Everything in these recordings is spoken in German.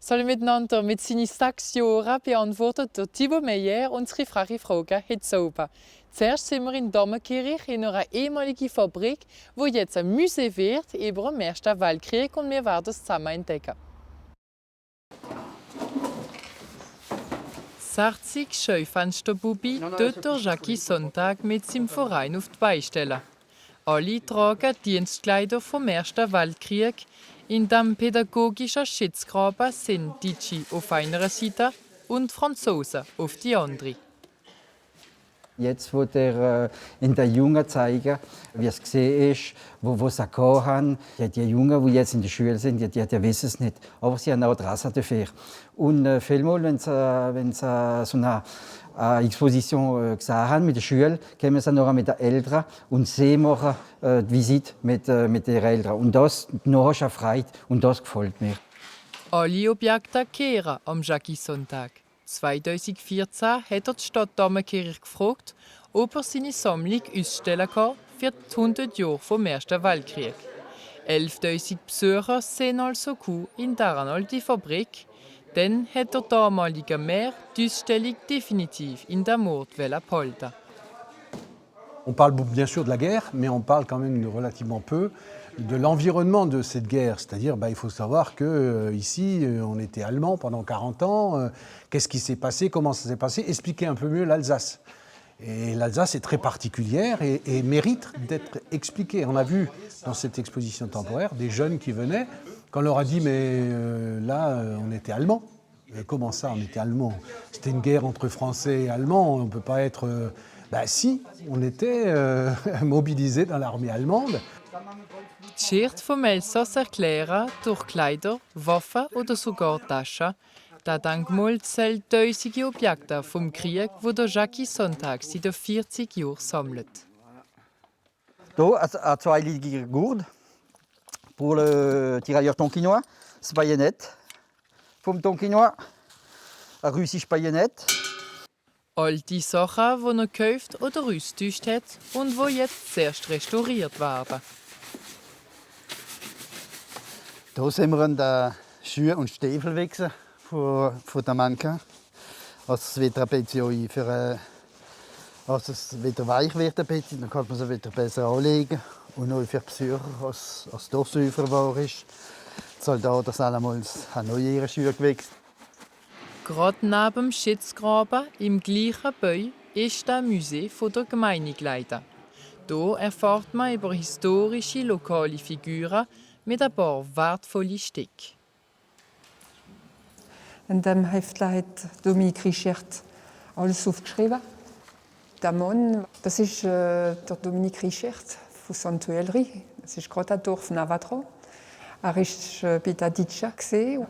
Sollen miteinander mit seinen 6 Jahren beantwortet der Thibaut Meyer unsere freie Frage heute sauber. Zuerst sind wir in Dammenkirch in einer ehemaligen Fabrik, wo jetzt ein Museum wird über den Ersten Weltkrieg und wir werden es zusammen entdecken. 60 Scheufensterbubi tut der Jackie Sonntag mit seinem Verein auf die Beine stellen. Alle tragen Dienstkleider vom Ersten Weltkrieg. In dem pädagogischen Schutzgraben sind Deutsche auf einer Seite und Franzosen auf die andere. Jetzt, wo der in den Jungen zeigen, wie es gesehen ist, wo sie gehabt haben. Die Jungen, die jetzt in der Schule sind, die wissen es nicht. Aber sie haben auch Interesse dafür. Und vielmal, wenn sie so eine Exposition gesehen haben mit der Schule, kommen sie noch mit den Eltern und sie machen die Visite mit den Eltern. Und das hast du Freude und das gefällt mir. Alle Objekte kehren am Jackie-Sonntag. 2014 hat er die Stadt Dammenkirch gefragt, ob er seine Sammlung ausstellen kann für die 100 Jahre vom Ersten Weltkrieg. 11.000 Besucher sehen also in dieser alten Fabrik. Dann hat der damalige Maire die Ausstellung definitiv in der Mord behalten. On parle bien sûr de la guerre, mais on parle quand même relativement peu de l'environnement de cette guerre. C'est-à-dire, il faut savoir qu'ici, on était allemands pendant 40 ans. Qu'est-ce qui s'est passé? Comment ça s'est passé? Expliquer un peu mieux l'Alsace. Et l'Alsace est très particulière et mérite d'être expliquée. On a vu dans cette exposition temporaire des jeunes qui venaient, quand on leur a dit « mais là, on était allemands ». Comment ça, on était allemands? C'était une guerre entre Français et Allemands, on ne peut pas être... si, on était mobilisés dans l'armée allemande. Die Geschichte vom Elsass erklären durch Kleider, Waffen oder sogar Taschen. Das Denkmal zählt tausende Objekte vom Krieg, wo der Jackie Sonntag seit 40 Jahren sammelt. Hier eine zweilige Gourde pour le tirailleur tonkinois, das Bajonett vom Tonkinois, eine russische Bajonett. Alte Sachen, die er gekauft oder austauscht hat und die jetzt zuerst restauriert werden. Hier sehen wir den Schuhe- und Stiefelwechsel von der Manka. Also es wird ein bisschen also es wieder weich wird ein bisschen, dann kann man sie wieder besser anlegen. Und auch für die Besucher, als das sauber war. Die Soldaten damals haben auch ihre Schuhe gewechselt. Gerade neben dem Schutzgraben im gleichen Bau ist das Museum der Gemeinde geleitet. Hier erfährt man über historische lokale Figuren mit ein paar wertvollen Stücken. In dem Heft hat Dominique Richert alles aufgeschrieben. Der Mann, das ist der Dominique Richert von Saint-Tuileries. Das ist gerade ein Dorf Navatron. Er war bei der Ditscha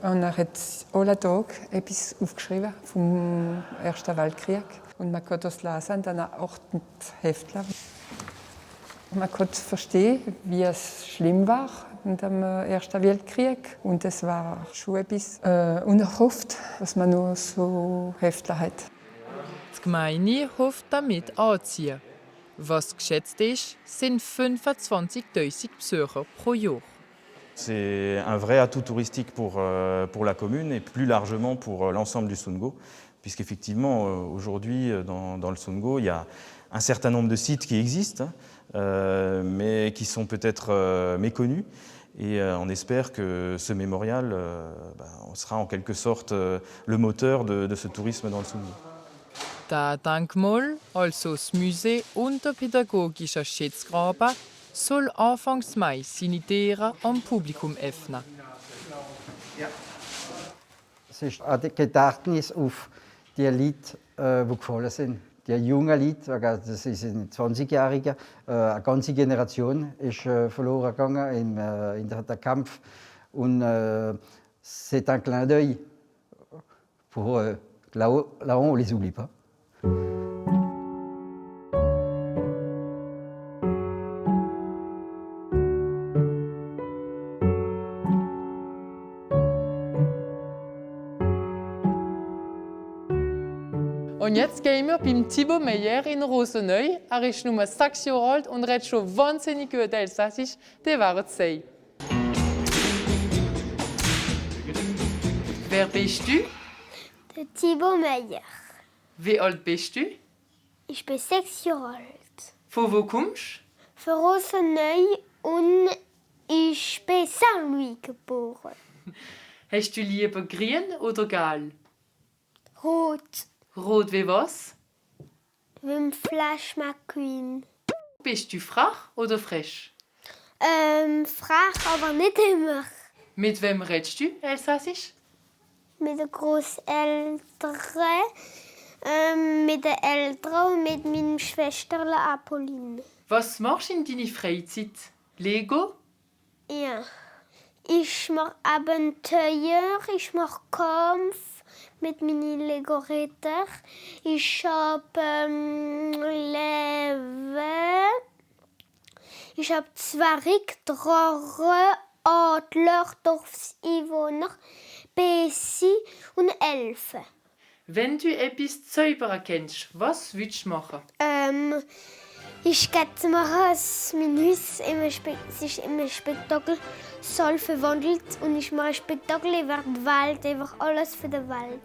und er hat alle Tage etwas aufgeschrieben vom Ersten Weltkrieg. Und man kann das lesen in diesen 8 Heften. Man kann verstehen, wie es schlimm war in dem Ersten Weltkrieg. Und es war schon etwas unerhofft, was man noch so Hefte hat. Die Gemeinde hofft damit anziehen. Was geschätzt ist, sind 25.000 Besucher pro Jahr. C'est un vrai atout touristique pour la commune et plus largement pour l'ensemble du Sundgau, puisqu'effectivement aujourd'hui dans le Sundgau il y a un certain nombre de sites qui existent, mais qui sont peut-être méconnus. Et on espère que ce mémorial sera en quelque sorte le moteur de ce tourisme dans le Sundgau. Das Denkmal, also das Museum und der pädagogische Schutzgraben, soll Anfang Mai seine Türen am Publikum öffnen. Es ist ein Gedächtnis auf die Leute, die gefallen sind. Die jungen Leute, das sind 20-Jährige, eine ganze Generation ist verloren gegangen in den Kampf. Und c'est un clin d'œil pour là on les oublie pas. Und jetzt gehen wir beim Thibaut Meyer in Rosenau. Er ist nur 6 Jahre alt und redet schon wahnsinnig gut Elsässisch. Der wäre es sein. Wer bist du? Der Thibaut Meyer. Wie alt bist du? Ich bin 6 Jahre alt. Von wo kommst Von Rosenau und ich bin Saint-Louis geboren. du? Hast du lieber grün oder gelb? Rot. Rot wie was? Wie ein Flash McQueen. Bist du frach oder frisch? Frach, aber nicht immer. Mit wem redest du Elsassisch? Mit den Großeltern, mit den Eltern und mit meinem Schwesterle Apolline. Was machst du in deiner Freizeit? Lego? Ja. Ich mache Abenteuer, ich mache Kampf mit meinen Lego-Ritter. Ich habe Löwen. Ich habe Zwerg, Drache, Adler, Dorfseinwohner, Bessie und Elfen. Wenn du etwas zaubern kennst, was willst du machen? Ich gehe machen, dass mein Haus sich in einem Spektakelsaal verwandelt und ich mache ein Spektakel über die Welt, einfach alles für die Welt.